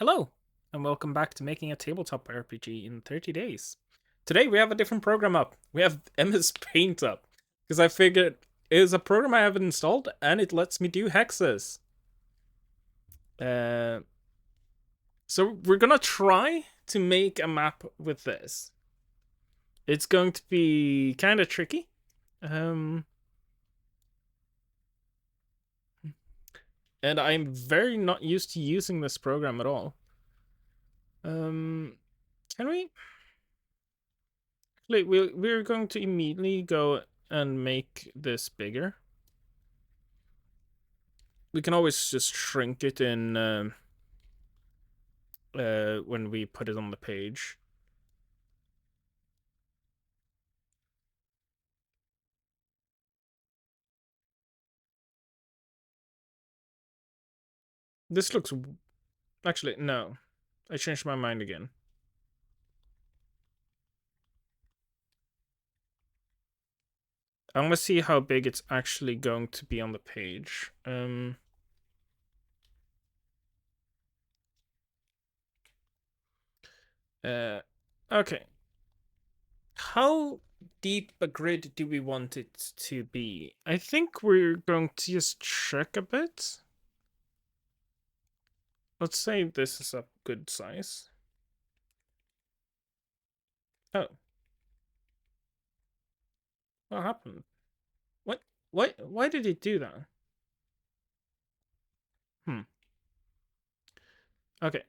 Hello, and welcome back to making a tabletop RPG in 30 days. Today we have a different program up. We have MS Paint up, because I figured it is a program I have installed and it lets me do hexes. Uh, so we're gonna try to make a map with this. It's going to be kind of tricky. And I'm very not used to using this program at all. Can we? We're going to immediately go and make this bigger. We can always just shrink it in when we put it on the page. This looks... Actually, no. I changed my mind again. I want to see how big it's actually going to be on the page. Okay. How deep a grid do we want it to be? I think we're going to just check a bit. Let's say this is a good size. Oh. What happened? What? Why did it do that? Okay.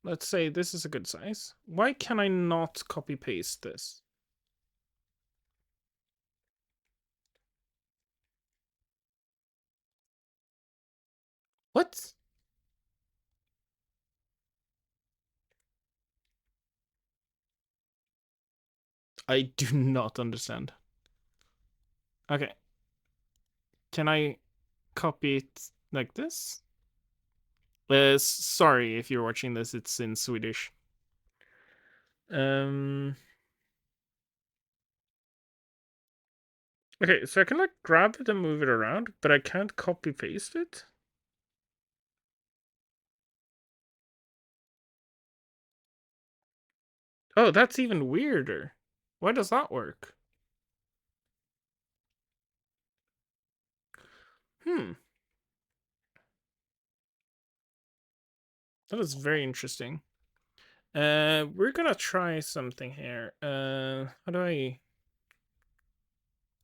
Let's say this is a good size. Why can I not copy paste this? What? I do not understand. Okay. Can I copy it like this? Sorry if you're watching this, it's in Swedish. Okay, so I can like grab it and move it around, but I can't copy paste it. Oh, that's even weirder. Why does that work? That is very interesting. We're gonna try something here. How do I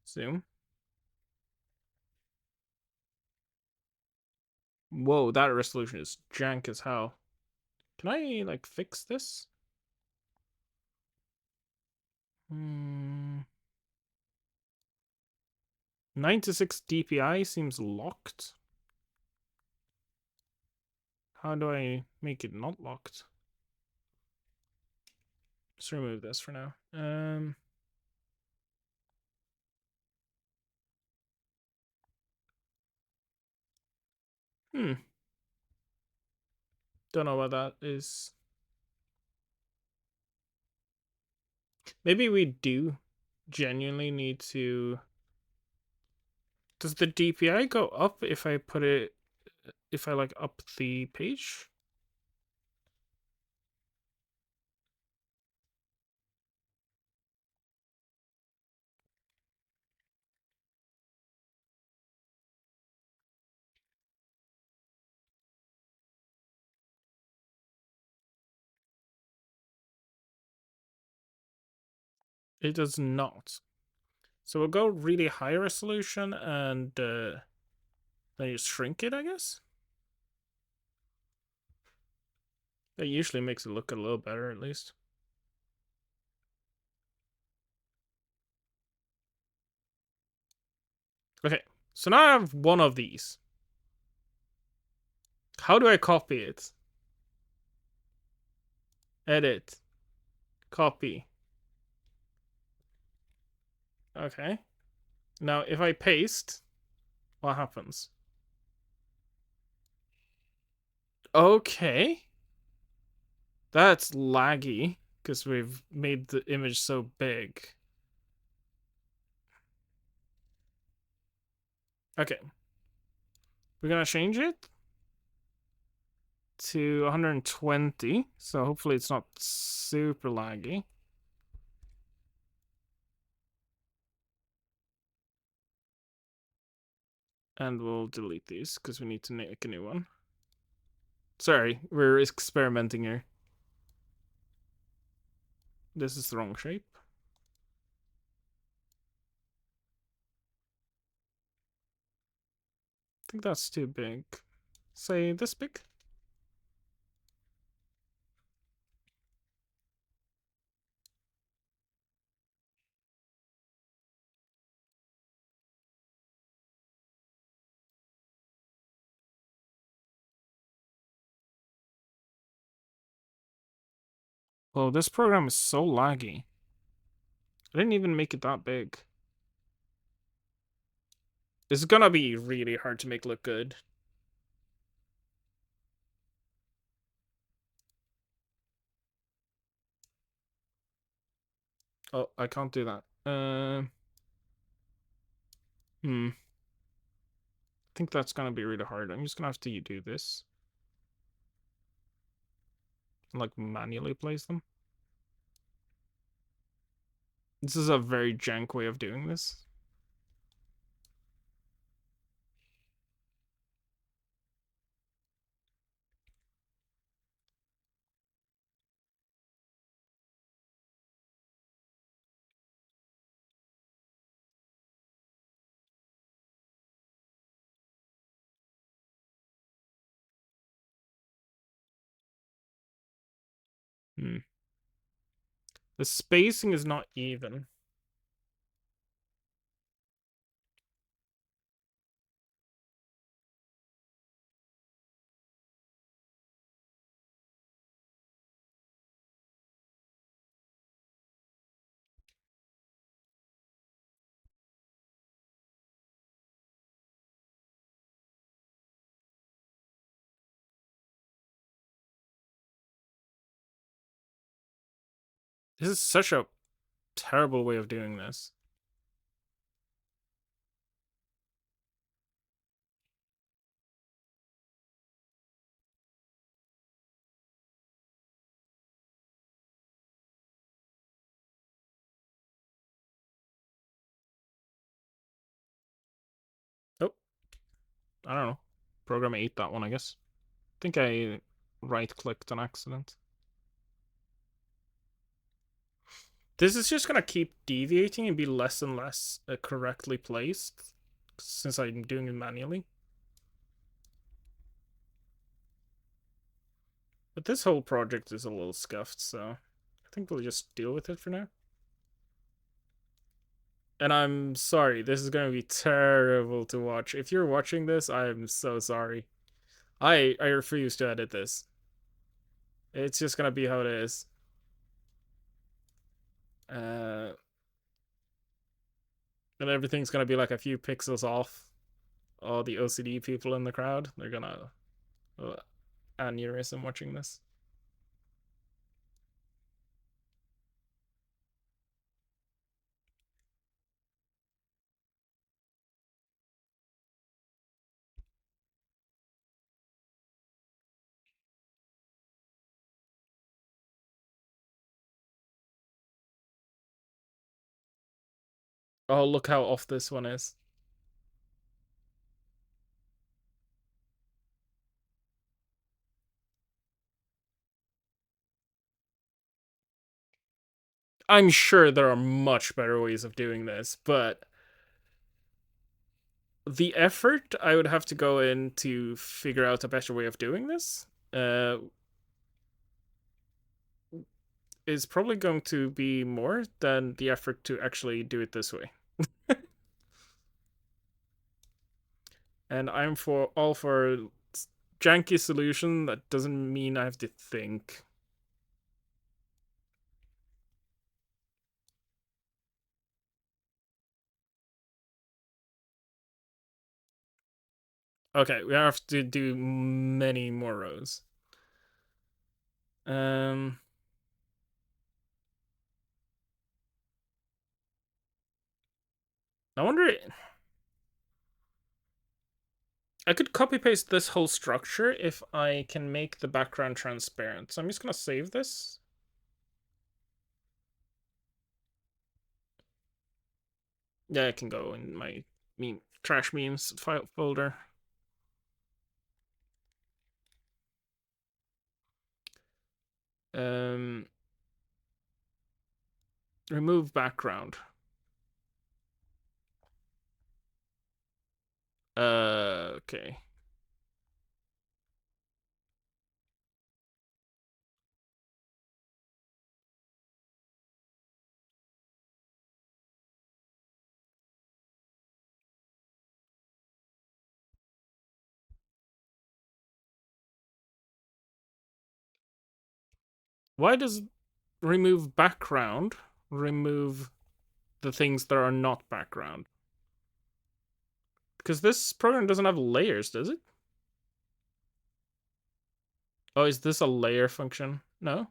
zoom? Whoa, that resolution is jank as hell. Can I, like, fix this? 96 DPI seems locked. How do I make it not locked? Let's remove this for now. Don't know what that is. Maybe we do genuinely need to... Does the DPI go up if I put it... If I, like, up the page? It does not. So we'll go really high resolution and then you shrink it, I guess? That usually makes it look a little better, at least. Okay, so now I have one of these. How do I copy it? Edit. Copy. Okay. Now, if I paste, what happens? Okay. That's laggy, because we've made the image so big. Okay. We're gonna change it? to 120, so hopefully it's not super laggy. And we'll delete these because we need to make a new one. Sorry, we're experimenting here. This is the wrong shape. I think that's too big. Say this big? Oh, this program is so laggy. I didn't even make it that big. This is gonna be really hard to make look good. Oh, I can't do that. I think that's gonna be really hard. I'm just gonna have to do this. And, like, manually place them. This is a very jank way of doing this. The spacing is not even. This is such a terrible way of doing this. Oh, I don't know. Program 8 that one, I guess. I think I right-clicked on accident. This is just gonna keep deviating and be less and less correctly placed since I'm doing it manually. But this whole project is a little scuffed, so I think we'll just deal with it for now. And I'm sorry, this is gonna be terrible to watch. If you're watching this, I'm so sorry. I refuse to edit this. It's just gonna be how it is. And everything's gonna be like a few pixels off. All the OCD people in the crowd, they're gonna aneurysm watching this. Oh, look how off this one is. I'm sure there are much better ways of doing this, but the effort I would have to go in to figure out a better way of doing this is probably going to be more than the effort to actually do it this way. And I'm for all for janky solution. That doesn't mean I have to think. Okay, we have to do many more rows. I wonder. I could copy paste this whole structure if I can make the background transparent. So I'm just gonna save this. Yeah, it can go in my trash memes file folder. Remove background. Okay. Why does remove background remove the things that are not background? Because this program doesn't have layers, does it? Oh, is this a layer function? No?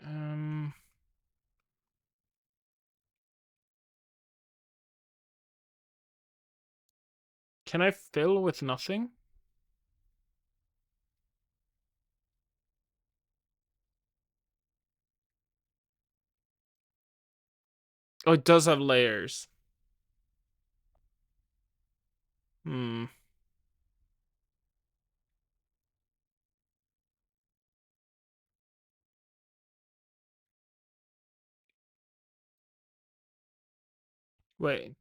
Um, can I fill with nothing? Oh, it does have layers. Hmm. Wait.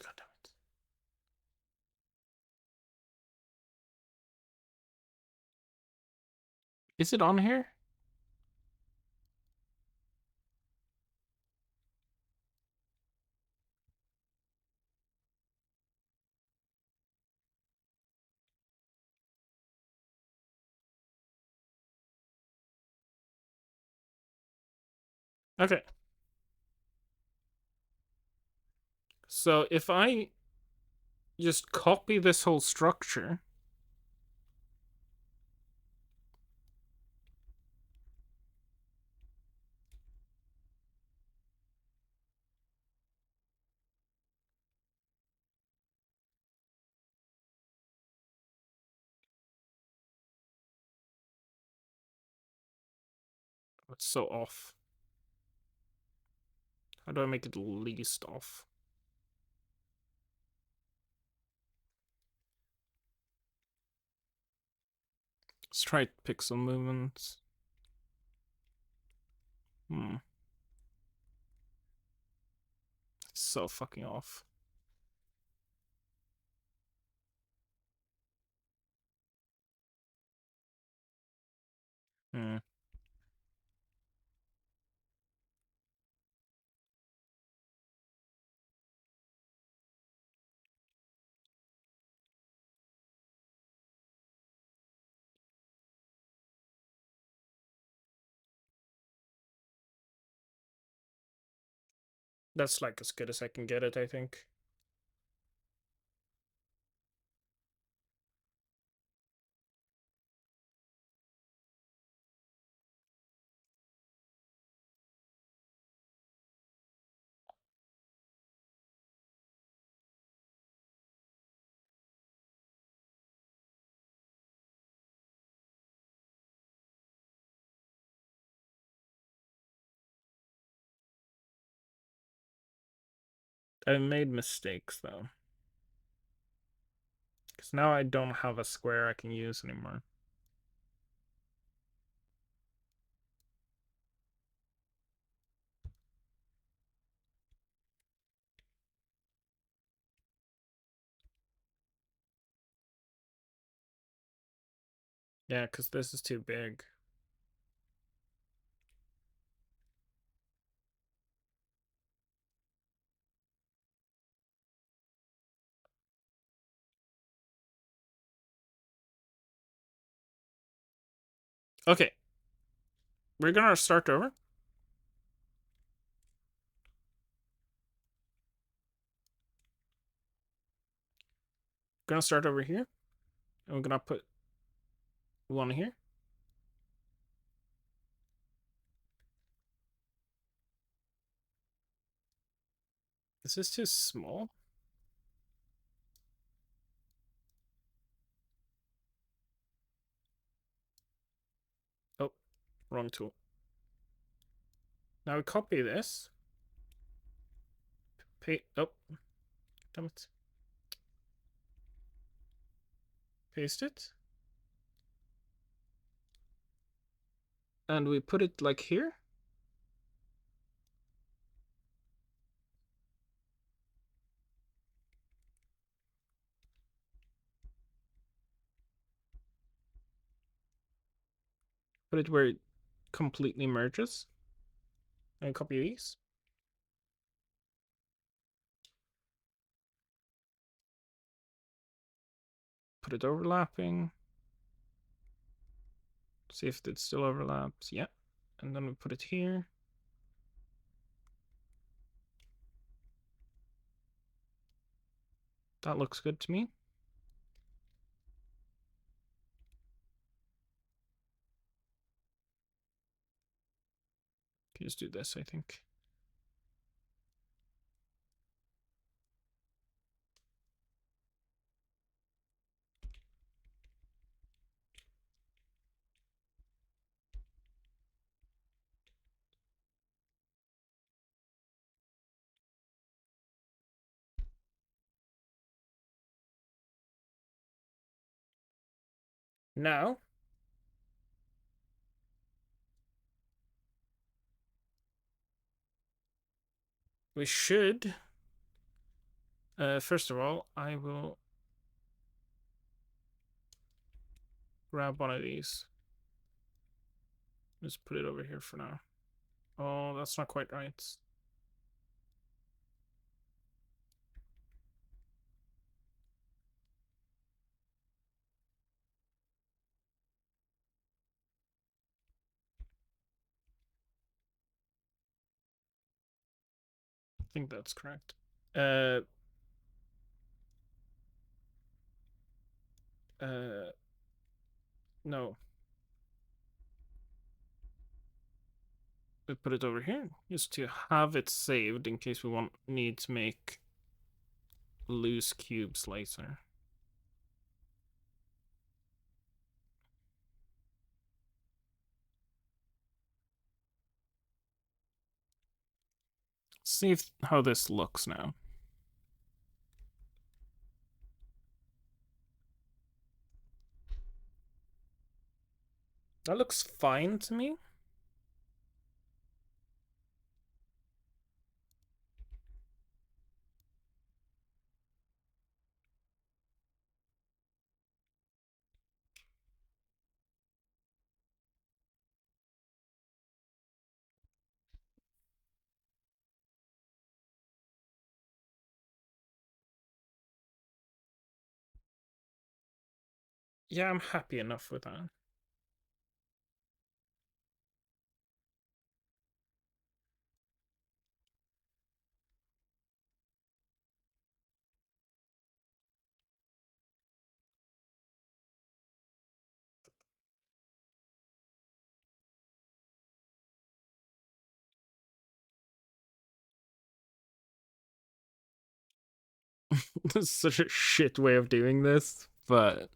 God damn it. Is it on here? Okay. So if I just copy this whole structure. It's so off. How do I make it least off? Let's try pixel movements. It's so fucking off. Hmm. That's like as good as I can get it, I think. I made mistakes though. Because now I don't have a square I can use anymore. Yeah, because this is too big. Okay. We're gonna start over. Gonna start over here. And we're gonna put one here. Is this too small? Oh, wrong tool. Now we copy this. Oh, damn it. Paste it. And we put it like here. Put it where it completely merges. And copy these. Put it overlapping. See if it still overlaps. Yeah. And then we put it here. That looks good to me. Can just do this, I think. Now, we should, first of all, I will grab one of these. Just put it over here for now. Oh, that's not quite right. I think that's correct. Uh, no. We put it over here just to have it saved in case we need to make loose cubes later. See how this looks now. That looks fine to me. Yeah, I'm happy enough with that. This is such a shit way of doing this, but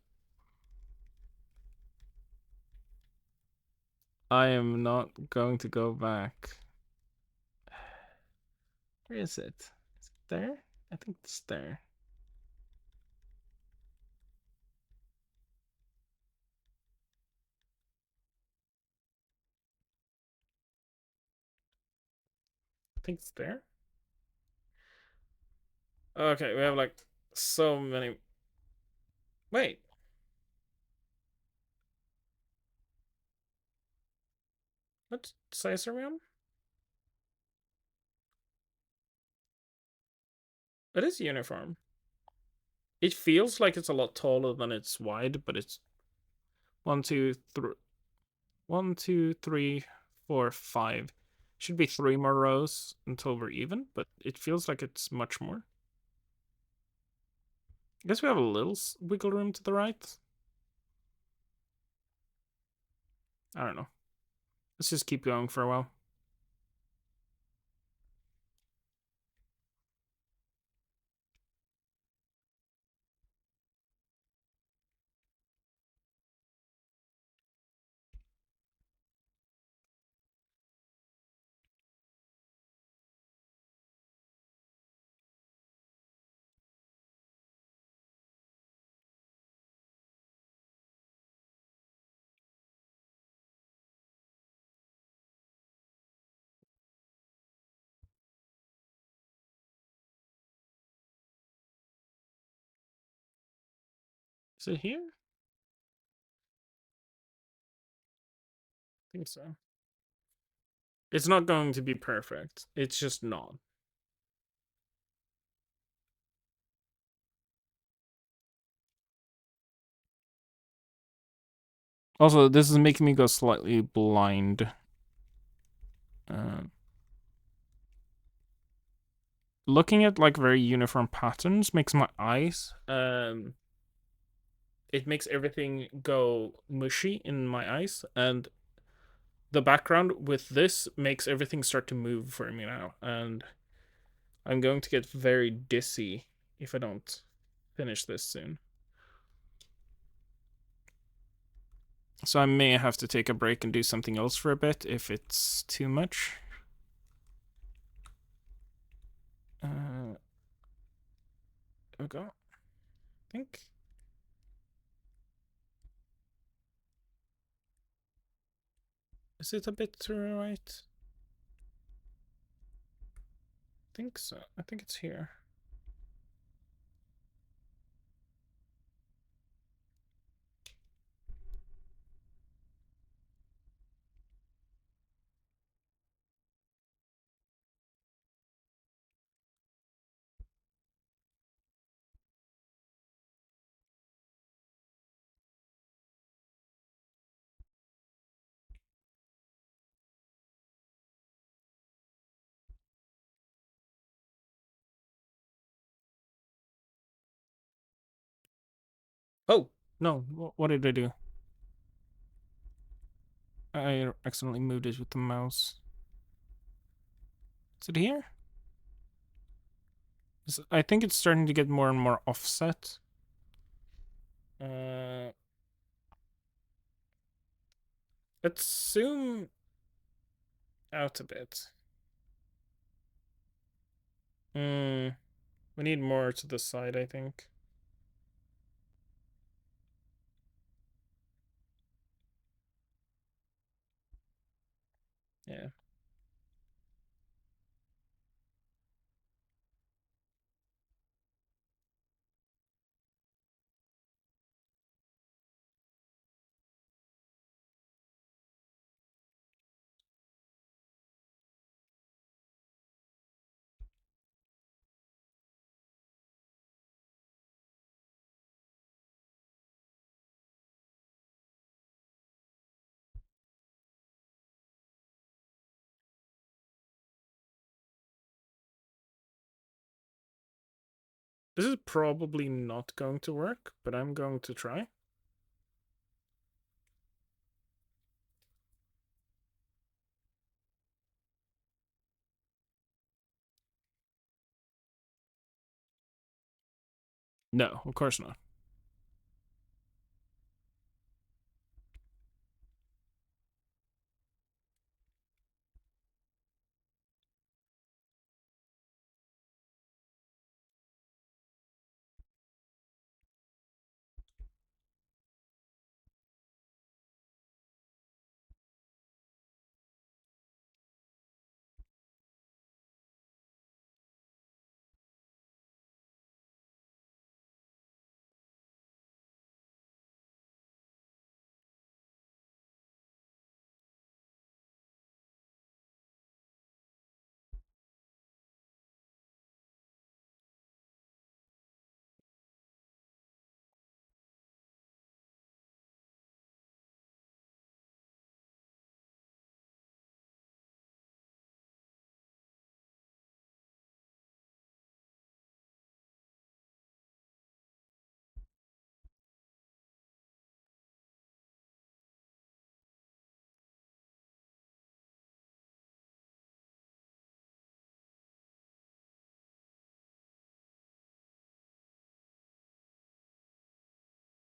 I am not going to go back. Where is it? Is it there? I think it's there. I think it's there. Okay, we have like so many. Wait. What size are we on? It is uniform. It feels like it's a lot taller than it's wide, but it's one, two, three. 1, 2, 3, 4, 5. Should be 3 more rows until we're even, but it feels like it's much more. I guess we have a little wiggle room to the right. I don't know. Let's just keep going for a while. Is it here? I think so. It's not going to be perfect. It's just not. Also, this is making me go slightly blind. Looking at like very uniform patterns makes my eyes it makes everything go mushy in my eyes, and the background with this makes everything start to move for me now, and I'm going to get very dizzy if I don't finish this soon. So I may have to take a break and do something else for a bit if it's too much. There we go. I think. Is it a bit to the right? I think so. I think it's here. Oh, no. What did I do? I accidentally moved it with the mouse. Is it here? I think it's starting to get more and more offset. Let's zoom out a bit. We need more to the side, I think. Yeah. This is probably not going to work, but I'm going to try. No, of course not.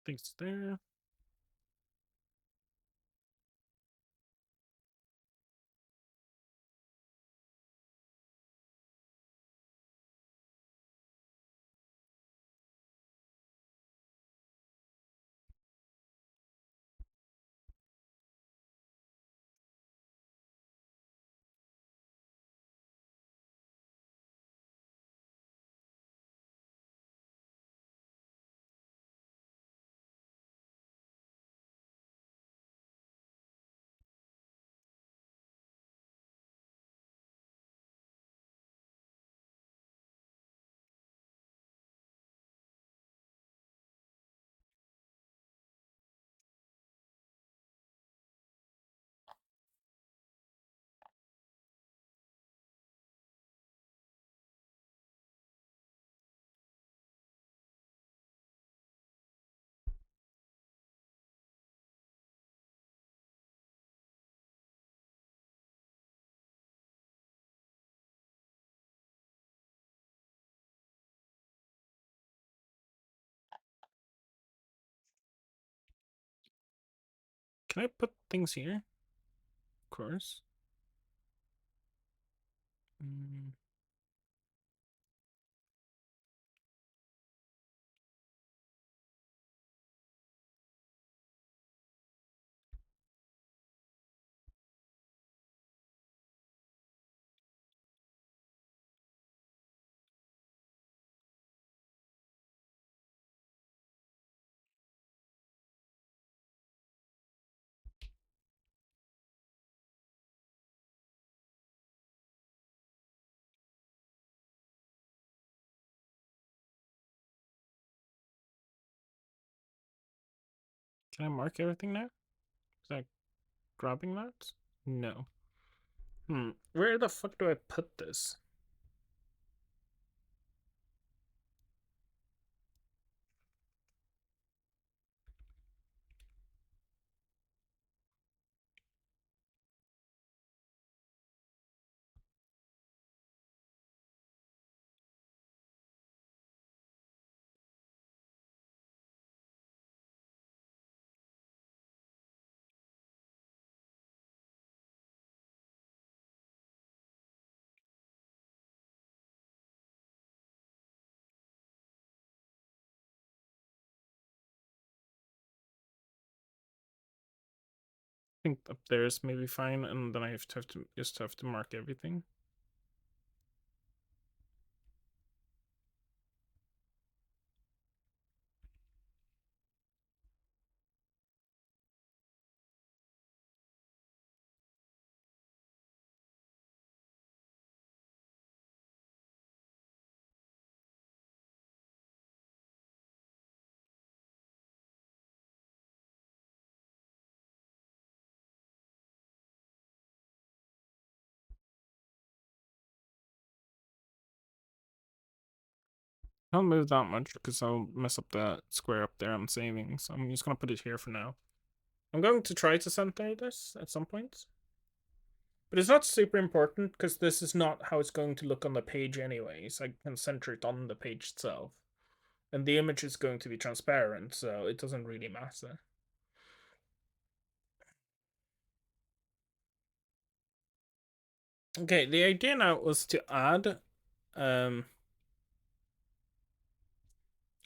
Things there. Can I put things here? Of course. Mm. Can I mark everything now? Is that grabbing that? No. Where the fuck do I put this? I think up there is maybe fine, and then I just have to mark everything. I'll move that much because I'll mess up that square up there I'm saving, so I'm just gonna put it here for now. I'm going to try to center this at some point. But it's not super important because this is not how it's going to look on the page anyways. I can center it on the page itself. And the image is going to be transparent, so it doesn't really matter. Okay, the idea now was to add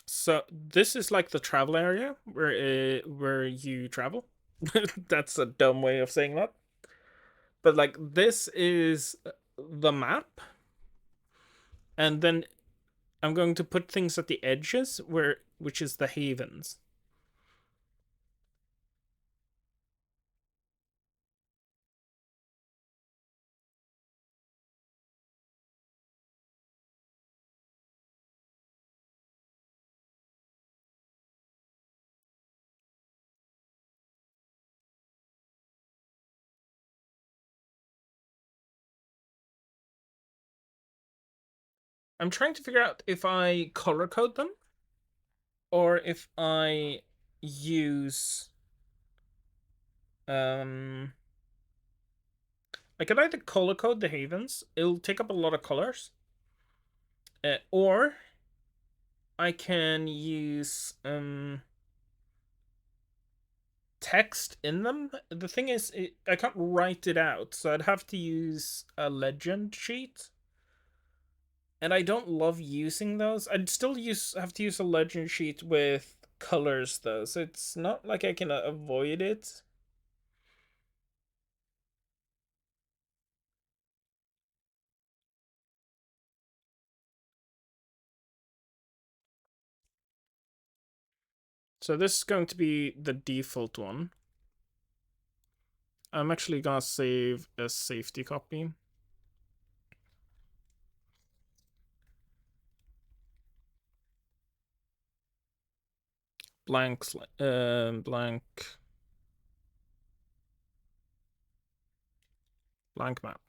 so this is like the travel area where you travel. That's a dumb way of saying that. But like this is the map, and then I'm going to put things at the edges which is the havens. I'm trying to figure out if I color code them or if I use I could either color code the havens, it'll take up a lot of colors, or I can use text in them. The thing is, I can't write it out, so I'd have to use a legend sheet. And I don't love using those. I'd still have to use a legend sheet with colors though, so it's not like I can avoid it. So this is going to be the default one. I'm actually gonna save a safety copy. Blank map.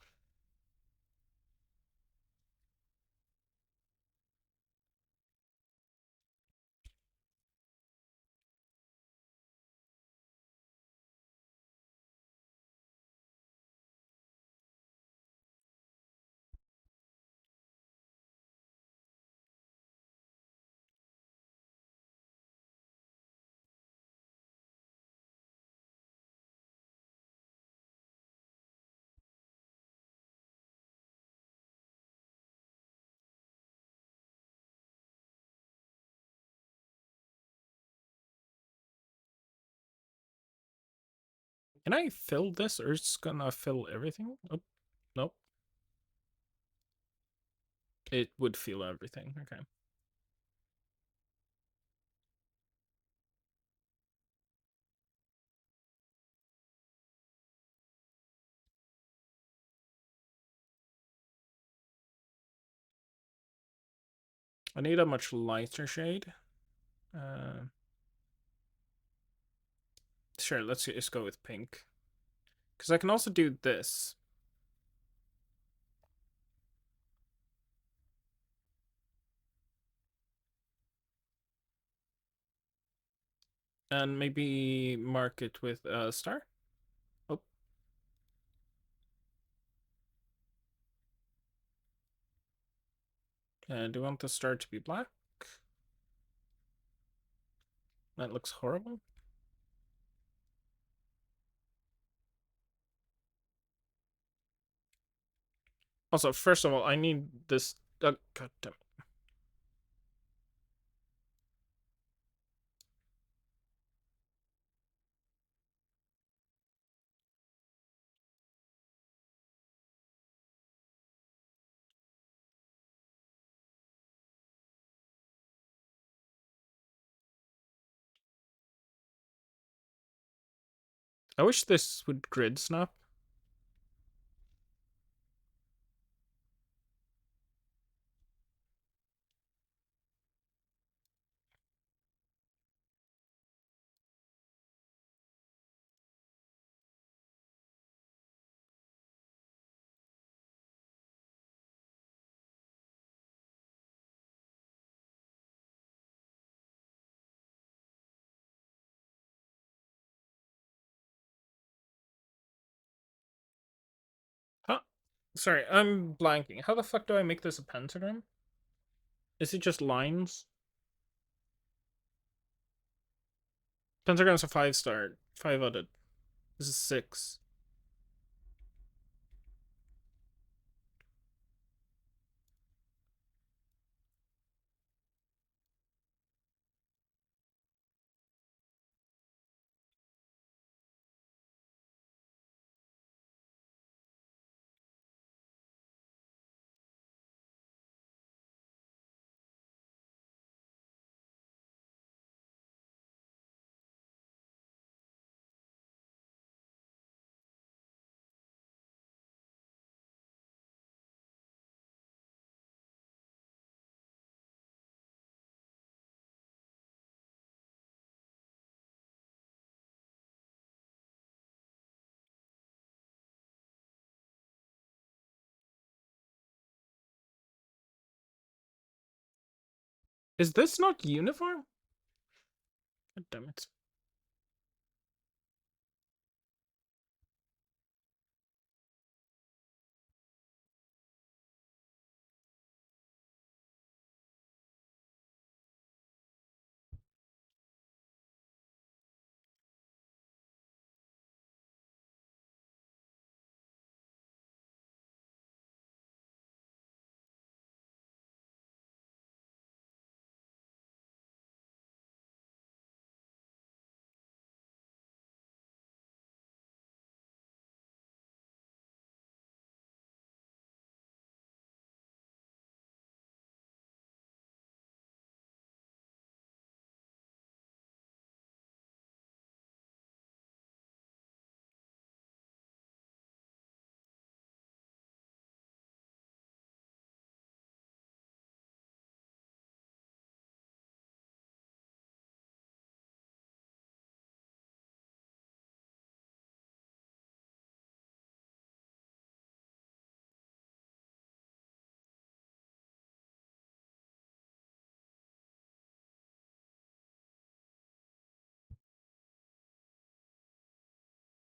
Can I fill this, or it's gonna fill everything? Oh, nope. It would fill everything. Okay. I need a much lighter shade. Sure, let's just go with pink. Because I can also do this. And maybe mark it with a star. Oh. Do you want the star to be black? That looks horrible. Also, first of all, I need this. God damn it. I wish this would grid snap. Huh? Sorry, I'm blanking. How the fuck do I make this a pentagram? Is it just lines? Pentagram's a 5-star. 5 out of. This is 6. Is this not uniform? God damn it.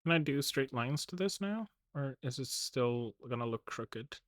Can I do straight lines to this now? Or is it still gonna look crooked?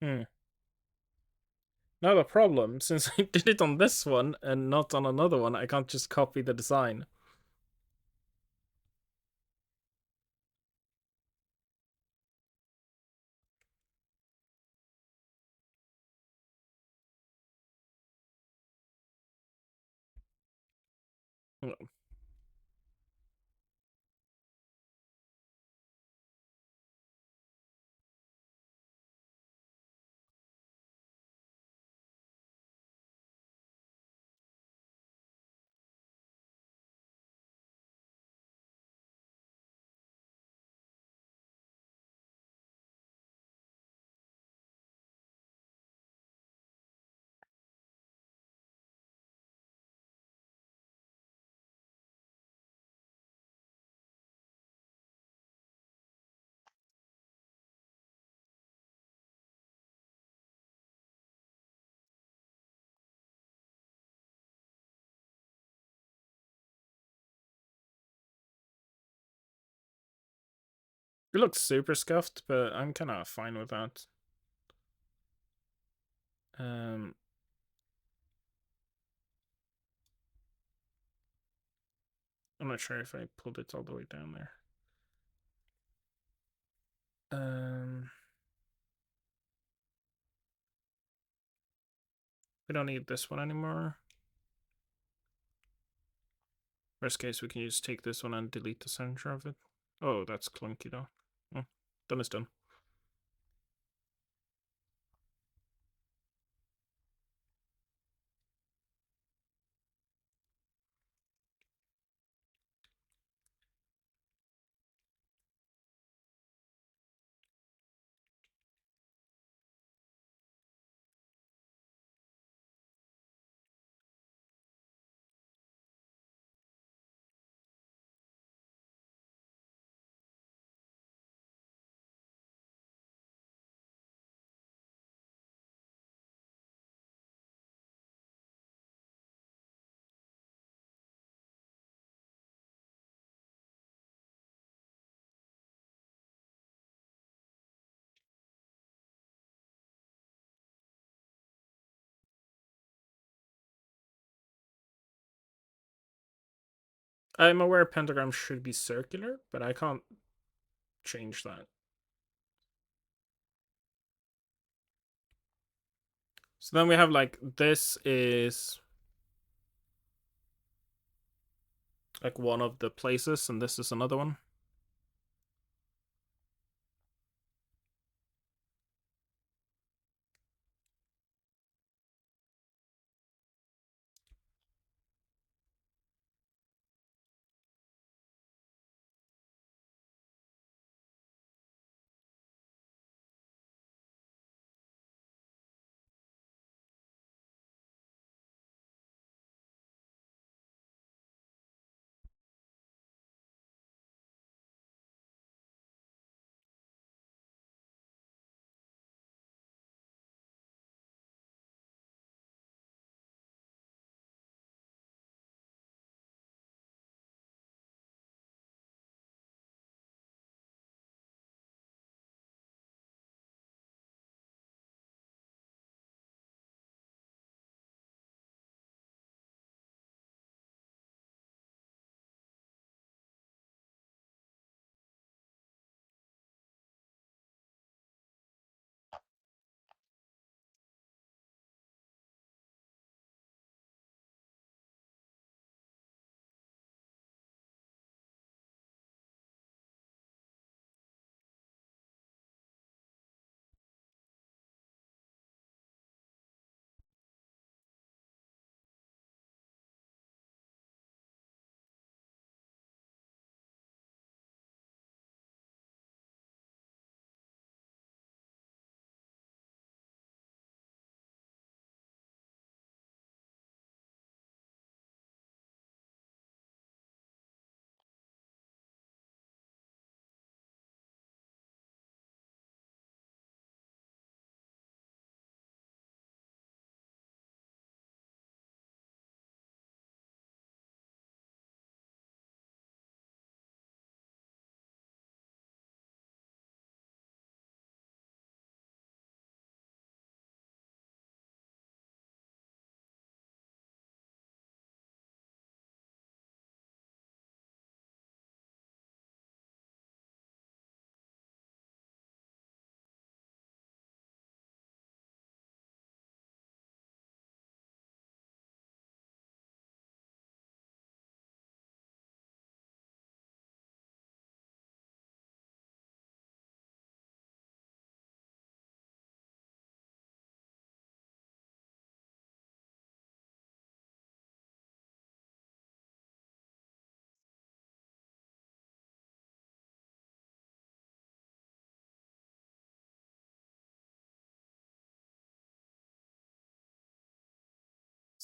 Hmm. Now the problem, since I did it on this one and not on another one, I can't just copy the design. It looks super scuffed, but I'm kind of fine with that. Um, I'm not sure if I pulled it all the way down there. We don't need this one anymore. Worst case, we can just take this one and delete the center of it. Oh, that's clunky though. Oh, done is done. I'm aware pentagrams should be circular, but I can't change that. So then we have like, this is like one of the places, and this is another one.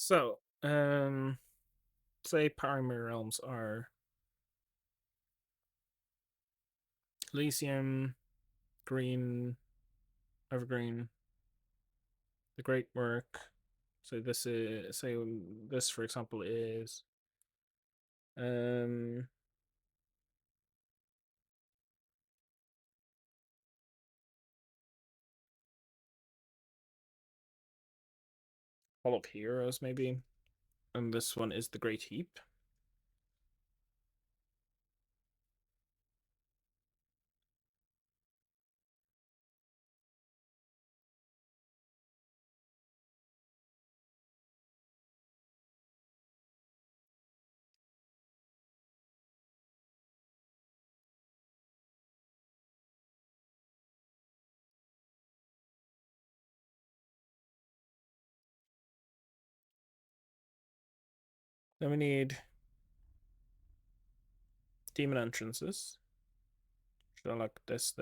So, say primary realms are Elysium, Green, Evergreen, the Great Work. So this for example is um Hall of Heroes maybe, and this one is the Great Heap. Then we need demon entrances. Should I like this?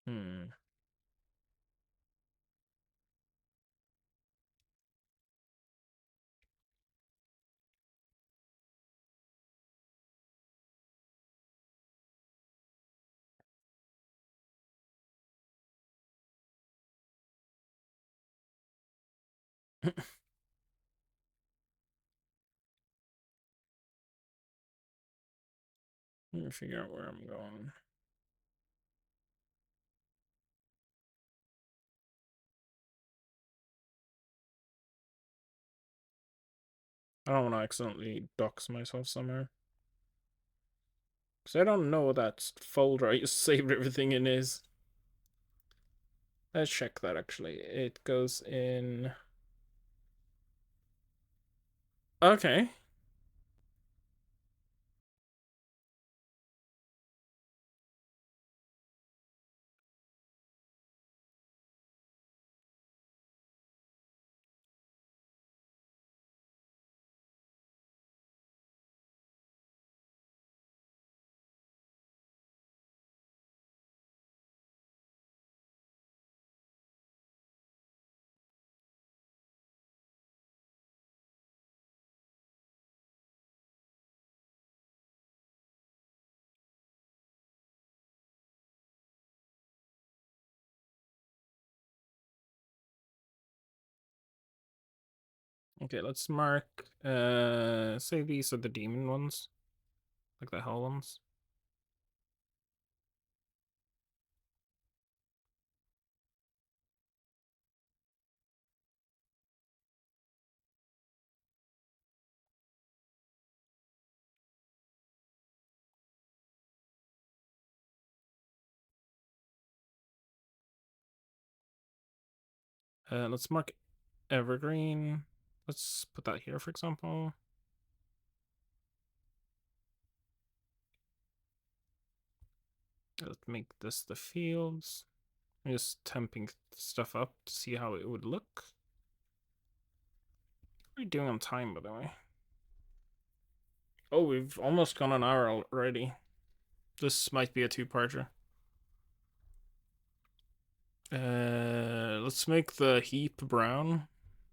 Hmm. Let me figure out where I'm going. I don't want to accidentally dox myself somewhere. Because I don't know what that folder I just saved everything in is. Let's check that actually. It goes in. Okay. Okay, let's mark say these are the demon ones. Like the hell ones. Let's mark evergreen. Let's put that here, for example. Let's make this the fields. I'm just temping stuff up to see how it would look. What are we doing on time, by the way? Oh, we've almost gone an hour already. This might be a two-parter. Let's make the heap brown.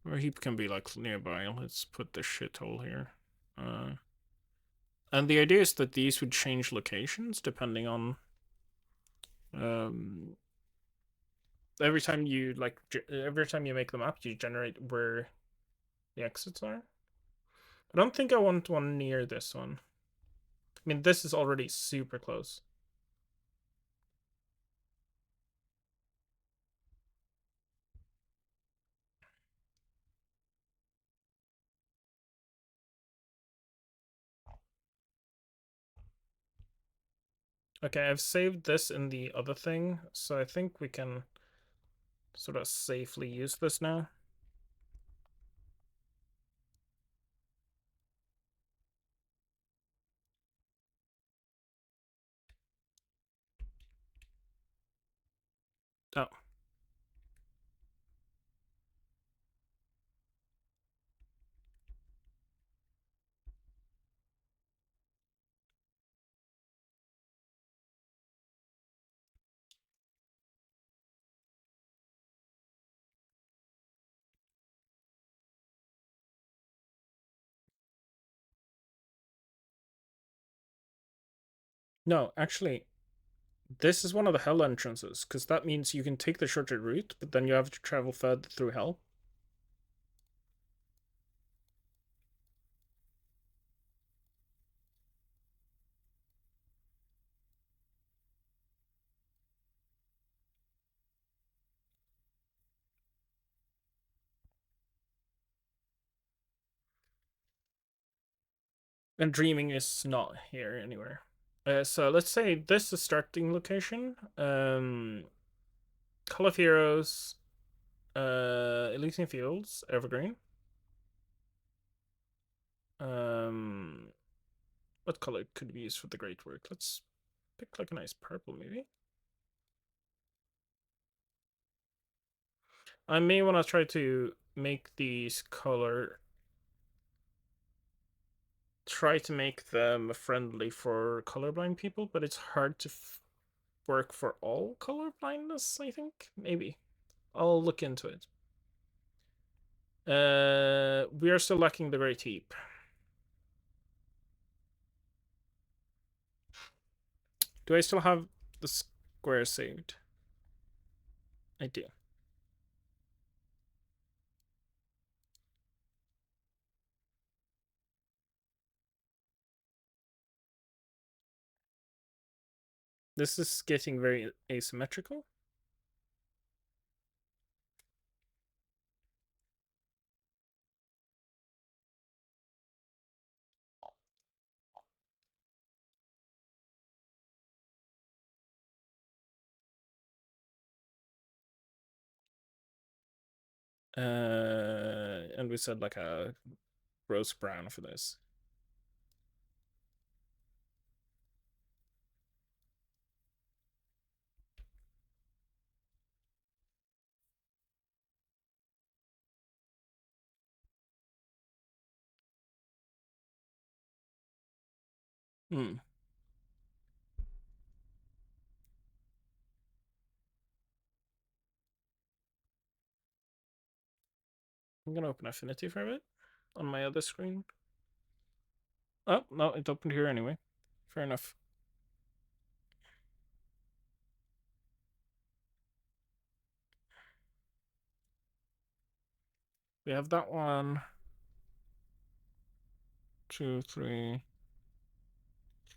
Or heap can be like nearby. Let's put the shithole here. And the idea is that these would change locations depending on um every time you every time you make them up, you generate where the exits are. I don't think I want one near this one. I mean, this is already super close. Okay, I've saved this in the other thing, so I think we can sort of safely use this now. Oh. No, actually, this is one of the hell entrances, because that means you can take the shorter route, but then you have to travel further through hell. And dreaming is not here anywhere. So let's say this is starting location. Call of Heroes, Elysian Fields, Evergreen. Um, what color could we use for the great work? Let's pick like a nice purple, maybe. I may want to try to make these try to make them friendly for colorblind people, but it's hard to work for all color blindness, I think. Maybe. I'll look into it. We are still lacking the Great Heap. Do I still have the square saved? I do. This is getting very asymmetrical. And we said like a rose brown for this. Hmm. I'm gonna open Affinity for a bit on my other screen. Oh, no, it opened here anyway. Fair enough. We have that one. 2, 3,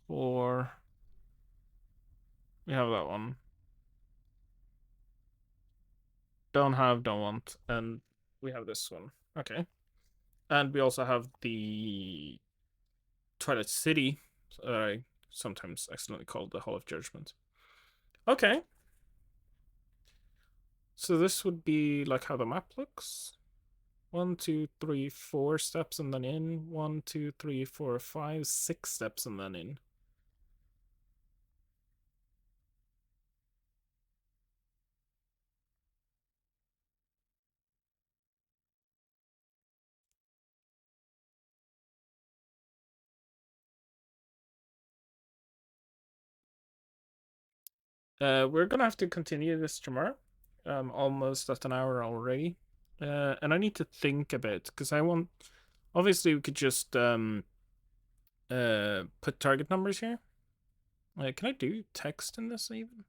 4. We have that one. Don't have, don't want. And we have this one. Okay. And we also have the Twilight City. I sometimes accidentally called the Hall of Judgment. Okay. So this would be like how the map looks. 1, 2, 3, 4 steps and then in. 1, 2, 3, 4, 5, 6 steps and then in. We're gonna have to continue this tomorrow. Almost at an hour already. And I need to think a bit because I want. Obviously, we could just put target numbers here. Can I do text in this even?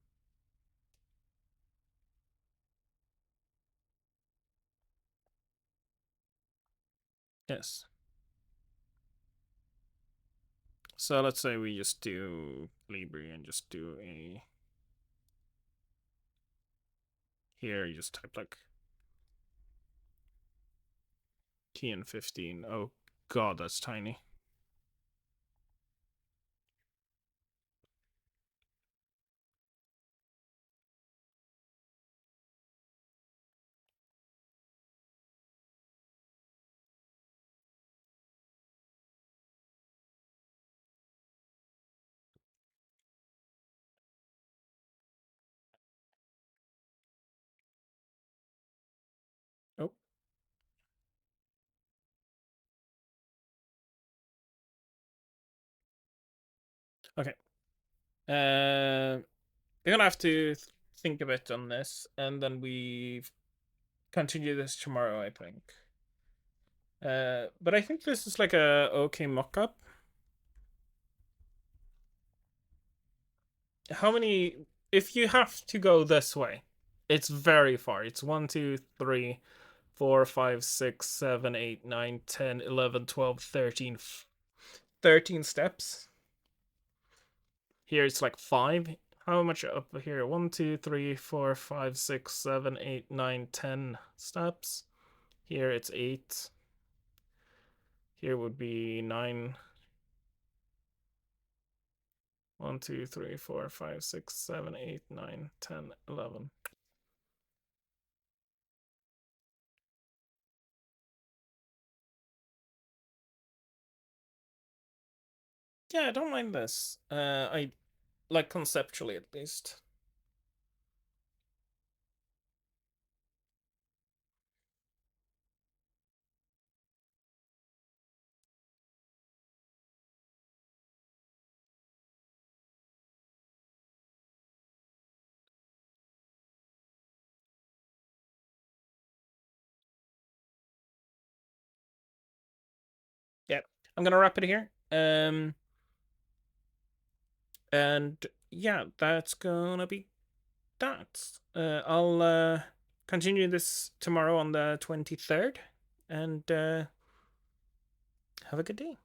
Yes. So let's say we just do Libri and just do a. Here, you just type like TN15. Oh god, that's tiny. Okay. We're gonna have to think a bit on this, and then we continue this tomorrow, I think. But I think this is like a okay mock-up. How many? If you have to go this way, it's very far. It's 1, 2, 3, 4, 5, 6, 7, 8, 9, 10, 11, 12, 13, 13 steps. Here it's like 5. How much up here? 1, 2, 3, 4, 5, 6, 7, 8, 9, 10 steps. Here it's 8. Here would be 9. 1, 2, 3, 4, 5, 6, 7, 8, 9, 10, 11. Yeah, I don't mind this. I like conceptually at least. Yeah, I'm gonna wrap it here. And yeah, that's gonna be that. I'll continue this tomorrow on the 23rd, and have a good day.